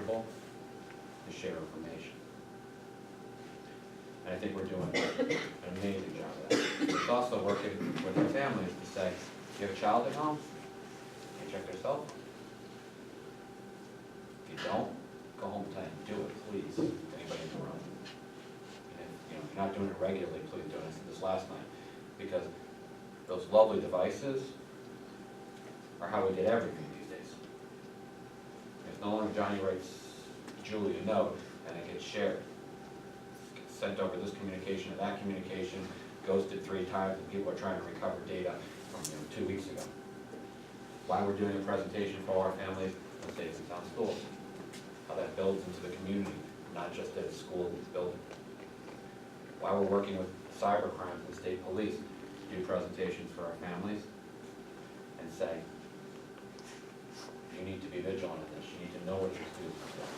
comfortable to share information. And I think we're doing an amazing job of that. It's also working with the families to say, you have a child at home, you check their cell phone. If you don't, go home tonight and do it, please, anybody in the room. And if you're not doing it regularly, please do it. I said this last night, because those lovely devices are how we get everything these days. If no longer Johnny writes Julie a note and it gets shared, sent over this communication and that communication, ghosted 3 times, and people are trying to recover data from 2 weeks ago. Why we're doing a presentation for all our families in Safe and Sound Schools. How that builds into the community, not just at a school building. Why we're working with cybercrime and state police to do presentations for our families and say, you need to be vigilant in this, you need to know what your students are doing.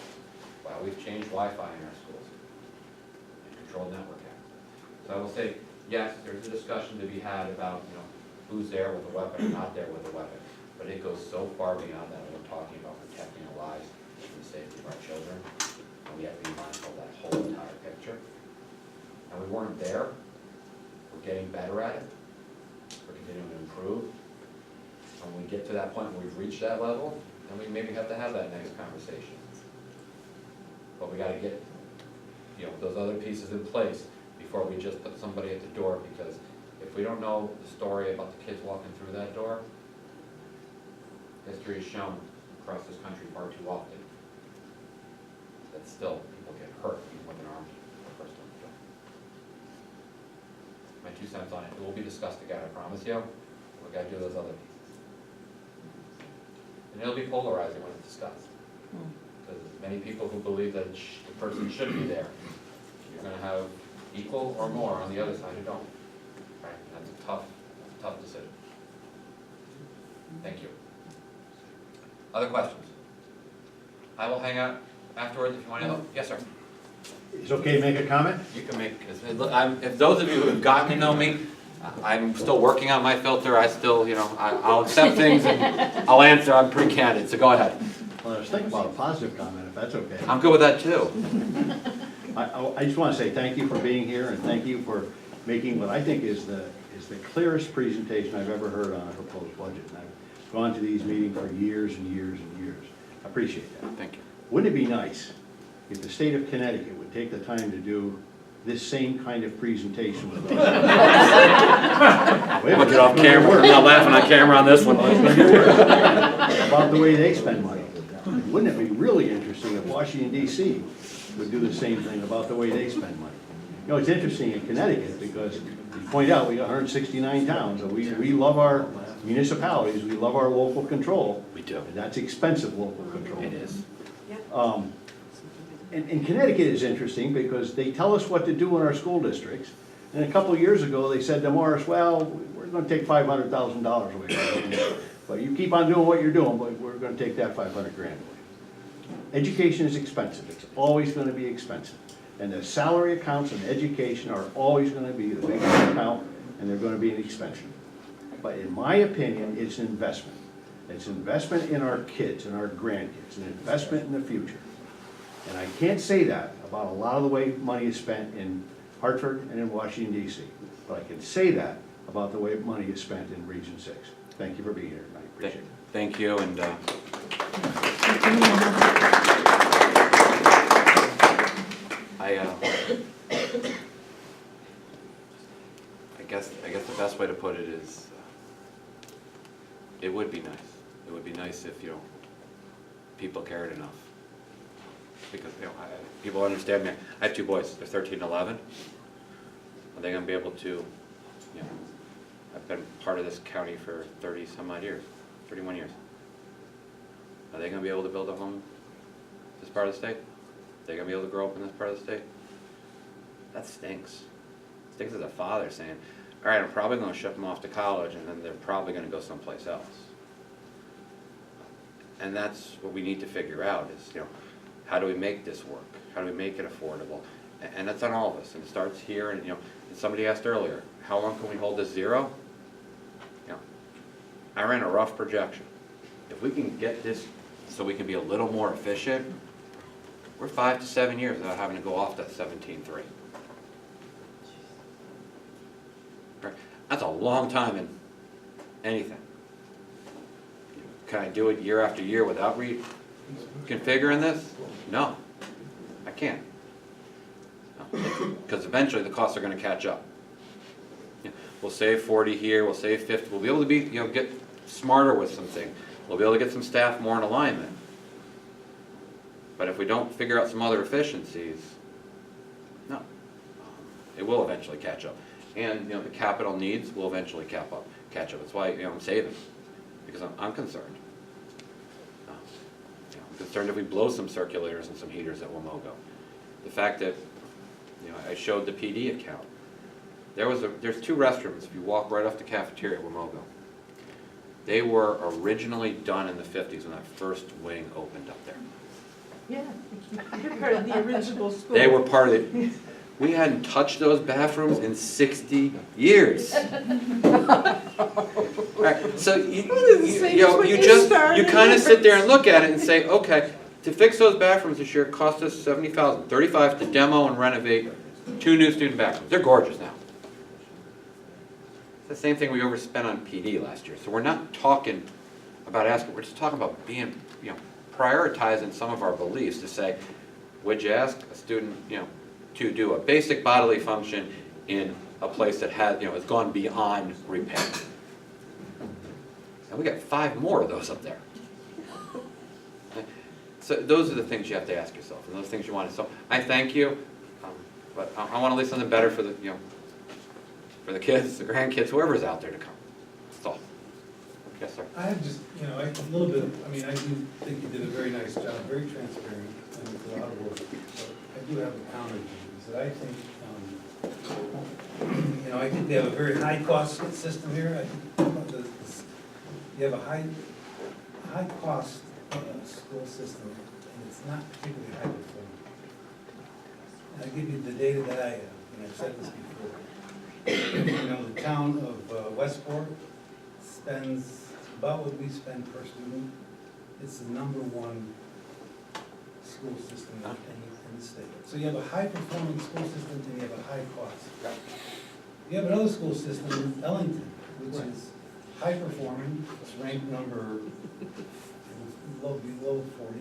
Why we've changed Wi-Fi in our schools and controlled network access. So I will say, yes, there's a discussion to be had about who's there with a weapon or not there with a weapon, but it goes so far beyond that when we're talking about protecting our lives and the safety of our children, and we have to be mindful of that whole entire picture. And we weren't there. We're getting better at it. We're continuing to improve. And when we get to that point where we've reached that level, then we maybe have to have that next conversation. But we got to get those other pieces in place before we just put somebody at the door, because if we don't know the story about the kids walking through that door, history has shown across this country far too often that still people get hurt even with an armed person. My 2 cents on it. It will be discussed again, I promise you. We've got to do those other pieces. And it'll be polarizing when it's discussed. Because many people who believe that the person should be there, you're going to have equal or more on the other side who don't. Right? And that's a tough decision. Thank you. Other questions? I will hang out afterwards if you want to. Yes, sir. It's okay to make a comment? You can make, if those of you who have gotten to know me, I'm still working on my filter. I still, I'll accept things and I'll answer. I'm pretty candid, so go ahead. Well, let's think about a positive comment, if that's okay. I'm good with that too. I just want to say thank you for being here, and thank you for making what I think is the clearest presentation I've ever heard on a proposed budget. And I've gone to these meetings for years and years and years. I appreciate that. Thank you. Wouldn't it be nice if the state of Connecticut would take the time to do this same kind of presentation with us? We'll get off camera. I'm not laughing on camera on this one. About the way they spend money. Wouldn't it be really interesting if Washington, D.C. would do the same thing about the way they spend money? It's interesting in Connecticut because you point out we got 169 towns, and we love our municipalities, we love our local control. We do. And that's expensive local control. It is. And Connecticut is interesting because they tell us what to do in our school districts. And a couple of years ago, they said to Morris, well, we're going to take $500,000 away from you. But you keep on doing what you're doing, but we're going to take that 500 grand away. Education is expensive. It's always going to be expensive. And the salary accounts in education are always going to be the biggest account, and they're going to be an expense. But in my opinion, it's an investment. It's an investment in our kids and our grandkids, an investment in the future. And I can't say that about a lot of the way money is spent in Hartford and in Washington, D.C. But I can say that about the way money is spent in Region 6. Thank you for being here tonight. Appreciate it. Thank you. And I guess the best way to put it is, it would be nice. It would be nice if people cared enough. Because people understand me. I have 2 boys. They're 13 and 11. Are they going to be able to? I've been part of this county for 30 some odd years, 31 years. Are they going to be able to build a home in this part of the state? Are they going to be able to grow up in this part of the state? That stinks. It stinks as a father saying, all right, I'm probably going to ship them off to college, and then they're probably going to go someplace else. And that's what we need to figure out is, how do we make this work? How do we make it affordable? And that's on all of us. And it starts here. And somebody asked earlier, how long can we hold this zero? I ran a rough projection. If we can get this so we can be a little more efficient, we're 5 to 7 years without having to go off that 17.3. Right? That's a long time in anything. Can I do it year after year without reconfiguring this? No, I can't. Because eventually the costs are going to catch up. We'll save 40 here, we'll save 50, we'll be able to be, get smarter with some things. We'll be able to get some staff more in alignment. But if we don't figure out some other efficiencies, no, it will eventually catch up. And the capital needs will eventually catch up. That's why I'm saving, because I'm concerned. I'm concerned if we blow some circulators and some heaters at Wamogo. The fact that I showed the PD account. There's 2 restrooms if you walk right off the cafeteria at Wamogo. They were originally done in the 50s when that first wing opened up there. Yeah, you're part of the original school. They were part of it. We hadn't touched those bathrooms in 60 years. Right, so you kind of sit there and look at it and say, okay, to fix those bathrooms this year, it cost us $70,000, $35,000 to demo and renovate 2 new student bathrooms. They're gorgeous now. It's the same thing we overspent on PD last year. So we're not talking about asking, we're just talking about being, prioritizing some of our beliefs to say, would you ask a student, to do a basic bodily function in a place that has, has gone beyond repair? And we got 5 more of those up there. So those are the things you have to ask yourself, and those things you want to. So I thank you, but I want to leave something better for the, for the kids, the grandkids, whoever's out there to come. That's all. Yes, sir. I have just, a little bit, I do think you did a very nice job, very transparent, and with a lot of work. But I do have a counter to this, that I think, I think we have a very high-cost system here. I think you have a high-cost school system, and it's not particularly high-performing. And I'll give you the data that I have, and I've said this before. The town of Westport spends about what we spend per student. It's the #1 school system in the state. So you have a high-performing school system and you have a high cost. You have another school system, Ellington, which is high-performing. It's ranked below 40,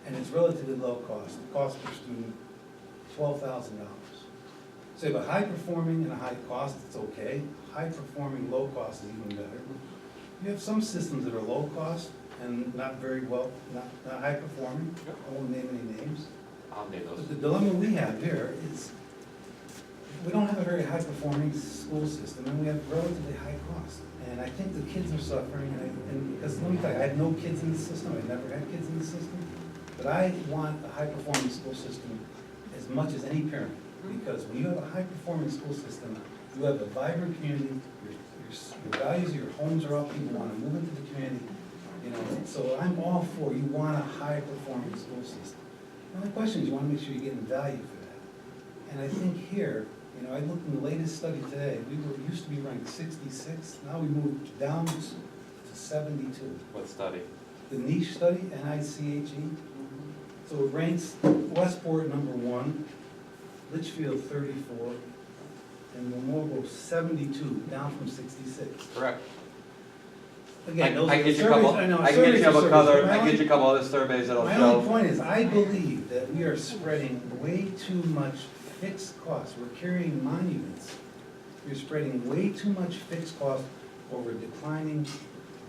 and it's relatively low cost. The cost per student, $12,000. So you have a high-performing and a high cost, it's okay. High-performing, low cost is even better. You have some systems that are low cost and not very well, not high-performing. I won't name any names. I'll name those. But the dilemma we have here is we don't have a very high-performing school system, and we have relatively high cost. And I think the kids are suffering, and because let me tell you, I had no kids in the system, I never had kids in the system, but I want a high-performing school system as much as any parent. Because when you have a high-performing school system, you have a vibrant community, your values, your homes are up, people want to move into the community, so I'm all for, you want a high-performing school system. The only question is, you want to make sure you're getting value for that. And I think here, I looked in the latest study today, we used to be ranked 66, now we moved down to 72. What study? The niche study, NICHE. So it ranks Westport #1, Litchfield 34, and Wamogo 72, down from 66. Correct. Again, those I are can get you a surveys, couple. I know, I can get you a surveys are couple surveys. other. I can get you a couple other surveys that'll My show. only point is, I believe that we are spreading way too much fixed costs. We're carrying monuments. We're spreading way too much fixed cost over a declining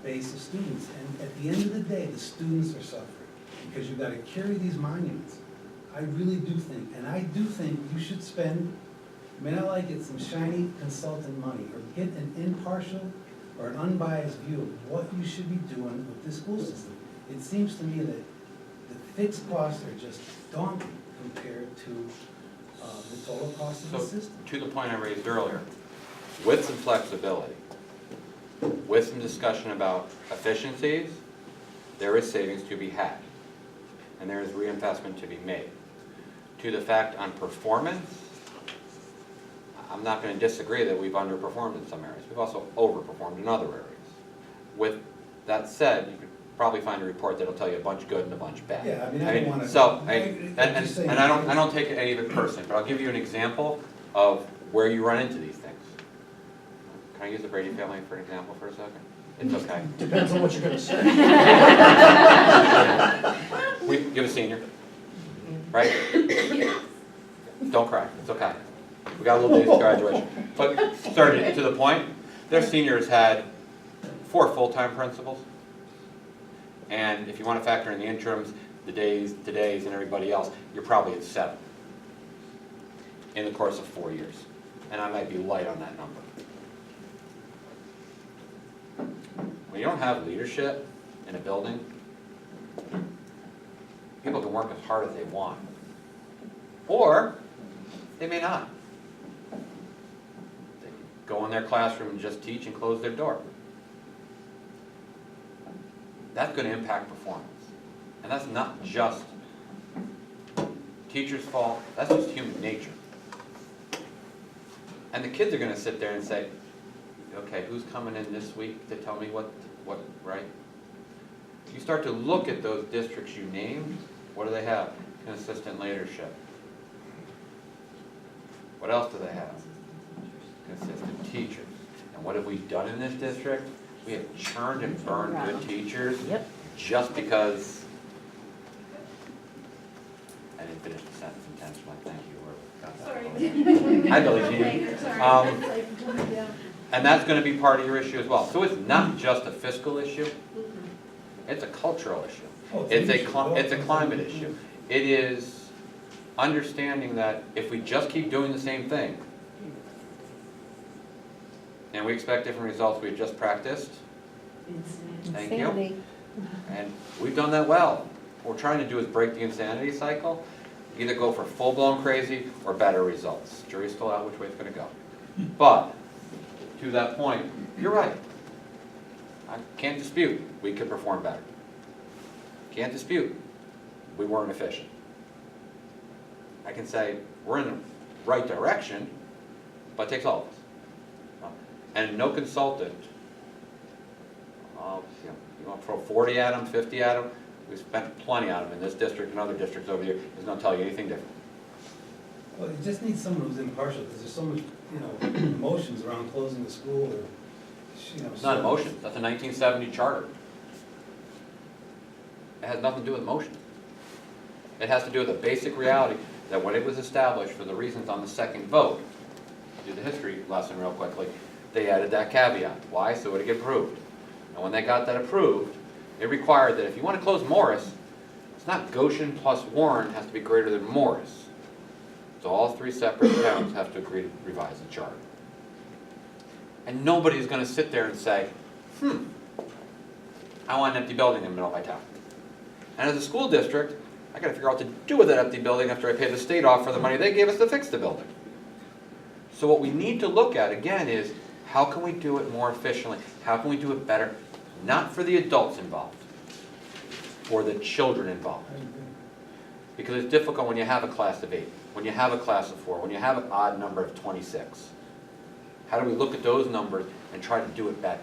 base of students. And at the end of the day, the students are suffering because you've got to carry these monuments. I really do think, and I do think you should spend, you may not like it, some shiny consultant money, or get an impartial or an unbiased view of what you should be doing with this school system. It seems to me that the fixed costs are just daunting compared to the total cost of the system. To the point I raised earlier, with some flexibility, with some discussion about efficiencies, there is savings to be had, and there is reinvestment to be made. To the fact on performance, I'm not going to disagree that we've underperformed in some areas. We've also overperformed in other areas. With that said, probably find a report that'll tell you a bunch good and a bunch bad. Yeah, I mean, I don't wanna. So, I'm and just saying- I don't take any of it personally, but I'll give you an example of where you run into these things. Can I use the Brady family for an example for a second? It's okay. Depends on what you're gonna say. We give a senior, right? Don't cry, it's okay. We got a little days to graduation. But starting to the point, their seniors had 4 full-time principals. And if you want to factor in the interims, the days, and everybody else, you're probably at 7 in the course of 4 years. And I might be light on that number. When you don't have leadership in a building, people can work as hard as they want. Or they may not. They can go in their classroom and just teach and close their door. That's going to impact performance. And that's not just teacher's fault, that's just human nature. And the kids are going to sit there and say, okay, who's coming in this week to tell me what, right? You start to look at those districts you named, what do they have? Consistent leadership. What else do they have? Consistent teachers. And what have we done in this district? We have churned and burned good teachers. Yep. Just because, I didn't finish the sentence intentionally, thank you. Sorry. I believe you. And that's going to be part of your issue as well. So it's not just a fiscal issue, it's a cultural issue. Oh, It's issue. a climate issue. It is understanding that if we just keep doing the same thing, and we expect different results we've just practiced, thank you. Insanity. And we've done that well. What we're trying to do is break the insanity cycle, either go for full-blown crazy or better results. Jury's still out which way it's going to go. But, to that point, you're right. I can't dispute we could perform better. Can't dispute we weren't efficient. I can say we're in the right direction, but it takes all of us. And no consultant, you want to throw 40 at them, 50 at them, we've spent plenty on them in this district and other districts over here, is going to tell you anything different. Well, you just need someone who's impartial, because there's so much, emotions around closing the school, or, It's not emotion, that's a 1970 charter. It has nothing to do with emotion. It has to do with the basic reality that when it was established for the reasons on the second vote, do the history lesson real quickly, they added that caveat. Why? So it would get approved. And when they got that approved, it required that if you want to close Morris, it's not Goshen plus Warren has to be greater than Morris. So all 3 separate towns have to agree to revise the charter. And nobody's going to sit there and say, I want an empty building in the middle of my town. And as a school district, I got to figure out what to do with that empty building after I pay the state off for the money they gave us to fix the building. So what we need to look at, again, is how can we do it more efficiently? How can we do it better? Not for the adults involved, for the children involved. Because it's difficult when you have a class of 8, when you have a class of 4, when you have an odd number of 26. How do we look at those numbers and try to do it better?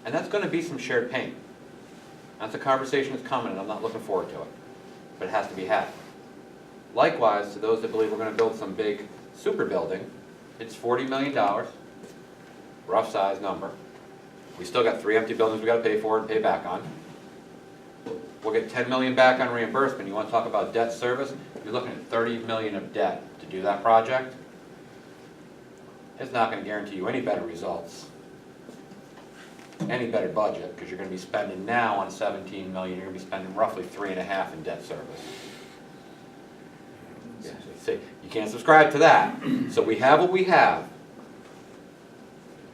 And that's going to be some shared pain. That's a conversation that's coming, and I'm not looking forward to it. But it has to be had. Likewise, to those that believe we're going to build some big super building, it's $40 million, rough size number. We still got 3 empty buildings we got to pay for and pay back on. We'll get $10 million back on reimbursement. You want to talk about debt service? You're looking at $30 million of debt to do that project. It's not going to guarantee you any better results, any better budget, because you're going to be spending now on $17 million. You're going to be spending roughly $3.5 in debt service. Yeah, see, you can't subscribe to that. So we have what we have.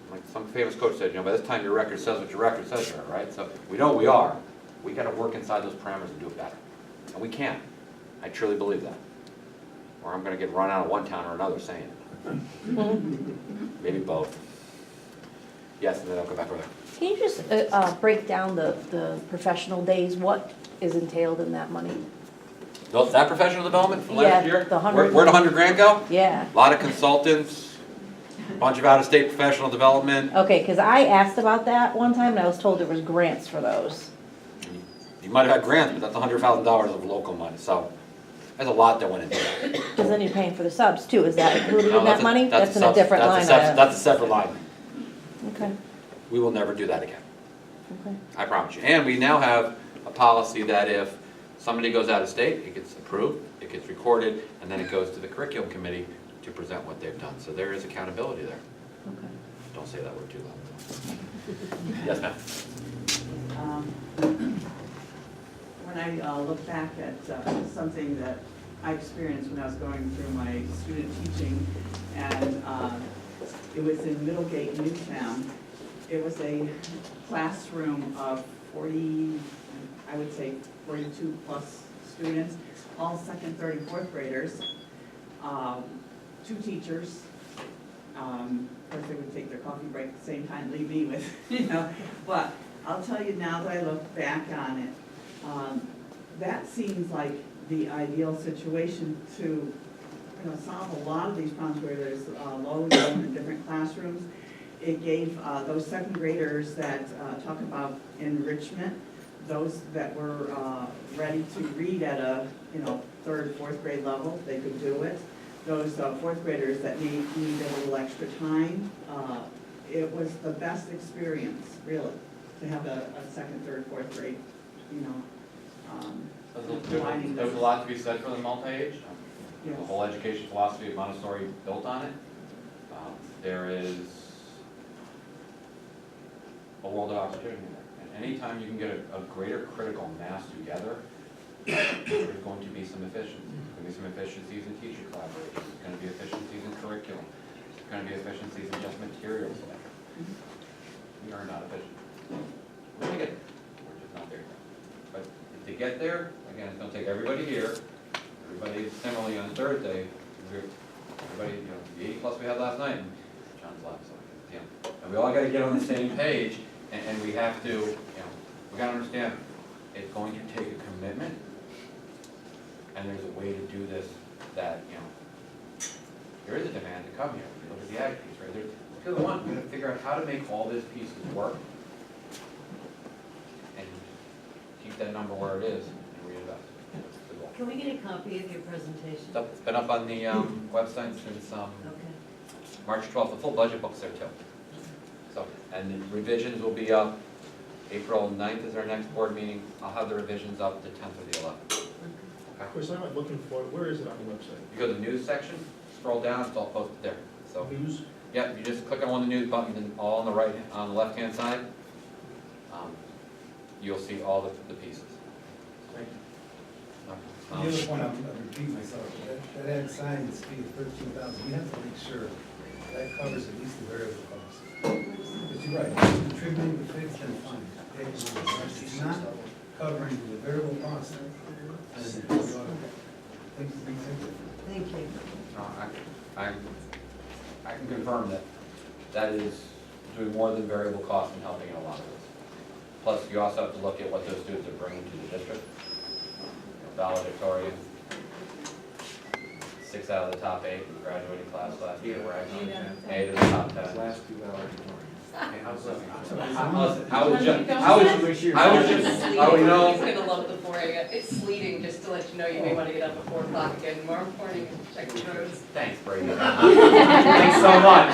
Like some famous coach said, by this time your record says what your record says there, right? So we know what we are. We got to work inside those parameters and do it better. And we can. I truly believe that. Or I'm going to get run out of one town or another saying it. Maybe both. Yes, and then I'll go back over there. Can you just break down the professional days? What is entailed in that money? That professional development from Yeah, last year? the 100. Where'd 100 grand go? Yeah. A lot of consultants, a bunch of out-of-state professional development. Okay, because I asked about that one time and I was told there was grants for those. You might have had grants, but that's $100,000 of local money, so there's a lot that went into that. Because then you're paying for the subs too, is that included No, in that money? That's in a different line item. That's a separate line. Okay, We will never do that again, okay. I promise you. And we now have a policy that if somebody goes out of state, it gets approved, it gets recorded, and then it goes to the curriculum committee to present what they've done. So there is accountability there. Okay. Don't say that word too loud. Yes, ma'am. When I look back at something that I experienced when I was going through my student teaching, and it was in Middlegate, Newtown. It was a classroom of 40, I would say 42 plus students, all second, third, and fourth graders, 2 teachers. Of course, they would take their coffee break at the same time, leave me with, but I'll tell you now that I look back on it, that seems like the ideal situation to, solve a lot of these problems where there's low enrollment in different classrooms. It gave those second graders that talk about enrichment, those that were ready to read at a, third, fourth grade level, they could do it. Those fourth graders that need a little extra time, it was the best experience, really, to have a second, third, fourth grade, combining There's a those. lot to be said for the multi-age. Yes. The whole education philosophy of Montessori built on it. There is a world of opportunity there. And anytime you can get a greater critical mass together, there's going to be some efficiencies. There's going to be some efficiencies in teacher collaboration. There's going to be efficiencies in curriculum. There's going to be efficiencies in just materials. We are not efficient. We're going to get there. We're just not there yet. But to get there, again, it's going to take everybody here. Everybody similarly on Thursday. Everybody, the 80 plus we had last night. And John's laughing, so I can't. And we all got to get on the same page, and we have to, we got to understand, it's going to take a commitment, and there's a way to do this that, there is a demand to come here. If you look at the ag piece, right? Look at the one, we got to figure out how to make all these pieces work, and keep that number where it is, and reinvest. That's the goal. Can we get a copy of your presentation? It's been up on the website since Okay. March 12th. The full budget book's there too. So, and the revisions will be up. April 9th is our next board meeting. I'll have the revisions up the 10th or the 11th. Okay. Chris, I'm not looking for it. Where is it on the website? You go to the news section, scroll down, it's all posted there. So, News? yeah, you just click on one of the news buttons, and all on the right, on the left-hand side, you'll see all the pieces. Thank you. The other point, I'm repeating myself, that ag science fee of 13,000, you have to make sure that covers at least the variable costs. Because you're right, if it's contributing to fixed, then fine. If it's not covering the variable costs, then things to be considered. Thank you. I can confirm that is doing more than variable costs and helping in a lot of this. Plus, you also have to look at what those students are bringing to the district. Valedictorian, 6 out of the top 8 in the graduating class last year, where I 8 of the top 10. Last 2 hours. I was just, He's gonna love the 4 a.m. It's sleeting, just to let you know, you may wanna get up at 4 o'clock again tomorrow morning and check the roads. Thanks, Brady. Thanks so much.